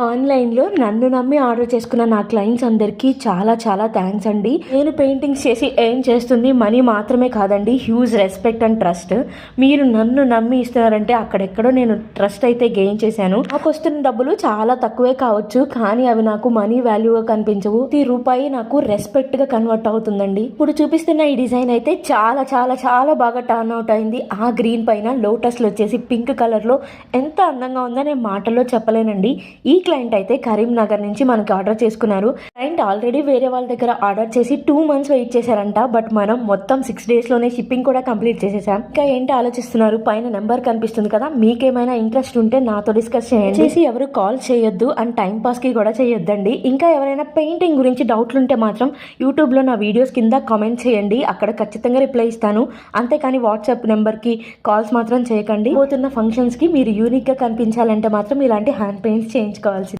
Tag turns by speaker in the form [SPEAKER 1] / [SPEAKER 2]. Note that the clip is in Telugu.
[SPEAKER 1] ఆన్‌లైన్‌లో నన్ను నమ్మి ఆర్డర్ చేసుకున్న నా క్లయింట్స్ అందరికీ చాలా చాలా థ్యాంక్స్ అండి. నేను పెయింటింగ్స్ చేసి ఎర్న్ చేస్తుంది మనీ మాత్రమే కాదండి, హ్యూజ్ రెస్పెక్ట్ అండ్ ట్రస్ట్. మీరు నన్ను నమ్మి ఇస్తున్నారంటే అక్కడెక్కడో నేను ట్రస్ట్ అయితే గెయిన్ చేశాను. నాకు వస్తున్న డబ్బులు చాలా తక్కువే కావచ్చు, కానీ అవి నాకు మనీ వాల్యూగా కనిపించవు. ప్రతి రూపాయి నాకు రెస్పెక్ట్గా కన్వర్ట్ అవుతుందండి. ఇప్పుడు చూపిస్తున్న ఈ డిజైన్ అయితే చాలా చాలా చాలా బాగా టర్న్ అవుట్ అయింది. ఆ గ్రీన్ పైన లోటస్లు వచ్చేసి పింక్ కలర్లో ఎంత అందంగా ఉందో నేను మాటల్లో చెప్పలేనండి. ఈ క్లయింట్ అయితే కరీంనగర్ నుంచి మనకి ఆర్డర్ చేసుకున్నారు. క్లయింట్ ఆల్రెడీ వేరే వాళ్ళ దగ్గర ఆర్డర్ చేసి 2 months వెయిట్ చేశారంట. బట్ మనం మొత్తం 6 days లోనే షిప్పింగ్ కూడా కంప్లీట్ చేసేసాం. ఇంకా ఏంటి ఆలోచిస్తున్నారు? పైన నెంబర్ కనిపిస్తుంది కదా, మీకేమైనా ఇంట్రెస్ట్ ఉంటే నాతో డిస్కస్ చేయండి. చేసి ఎవరు కాల్ చేయొద్దు అండ్ టైం పాస్ కి కూడా చేయొద్దండి. ఇంకా ఎవరైనా పెయింటింగ్ గురించి డౌట్లు ఉంటే మాత్రం యూట్యూబ్ లో నా వీడియోస్ కింద కామెంట్ చేయండి, అక్కడ ఖచ్చితంగా రిప్లై ఇస్తాను. అంతేకాని వాట్సాప్ నెంబర్ కి కాల్స్ మాత్రం చేయకండి. పోతున్న ఫంక్షన్స్ కి మీరు యూనిక్ గా కనిపించాలంటే మాత్రం ఇలాంటి హ్యాండ్ పెయింట్స్ చేయించుకోవాలి.